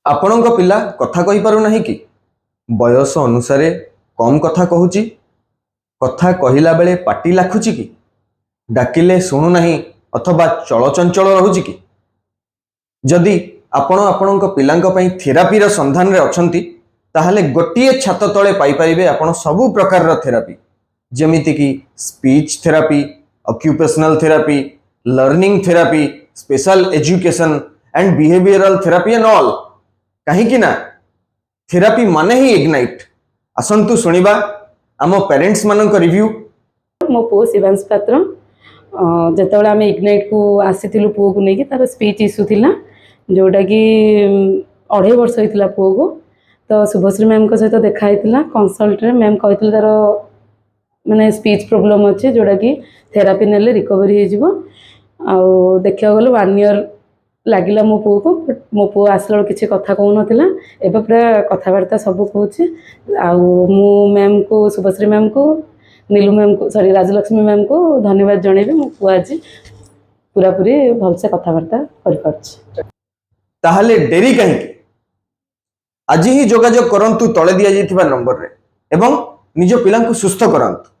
ଆପଣଙ୍କ ପିଲା କଥା କହିପାରୁନାହିଁ କି? ବୟସ ଅନୁସାରେ କମ୍ କଥା କହୁଛି? କଥା କହିଲା ବେଳେ ପାଟି ଲାଖୁଛି କି? ଡାକିଲେ ଶୁଣୁନାହିଁ ଅଥବା ଚଳଚଞ୍ଚଳ ରହୁଛି କି? ଯଦି ଆପଣ ଆପଣଙ୍କ ପିଲାଙ୍କ ପାଇଁ ଥେରାପିର ସନ୍ଧାନରେ ଅଛନ୍ତି, ତାହେଲେ ଗୋଟିଏ ଛାତ ତଳେ ପାଇପାରିବେ ଆପଣ ସବୁ ପ୍ରକାରର ଥେରାପି, ଯେମିତିକି speech therapy, occupational therapy, learning therapy, special education and behavioural therapy and all. କାହିଁକି ନା ଥେରାପି ମାନେ ହିଁ ଇଗ୍ନାଇଟ୍। ଆସନ୍ତୁ ଶୁଣିବା ଆମ ପ୍ୟାରେଣ୍ଟସ୍ ମାନଙ୍କ ରିଭ୍ୟू। मो पु शिवांश पात्र जितेबाला आम इग्नाइट को आसीलु पुओ को लेकिन तार स्पीच इश्यू थिला जोटा कि 2.5 वर्ष होता पुओ को। तो शुभश्री मैम को सहित देखाई कंसल्ट मैम कहते तार माने स्पीच प्रोब्लेम अच्छे जोटा कि थेरापी नेले रिकवरी हो देखा गले 1 ईयर लगिला मो पुओ को। मो पुओ आसला किसी कथा कहून एवं पूरा कथबार्ता सब कहूँ। मैम को शुभश्री मैम को नीलू मैम को सॉरी राजलक्ष्मी मैम को धन्यवाद जणेबी। मो पुओ आज पूरा पूरी भलसे कथबार्ता कर पारछि। ताहले डेरी कहीं आज ही जोगाजोग करंतु तले दिया जाइथिबा नंबर रे एवं निज पिला को सुस्थ करंतु।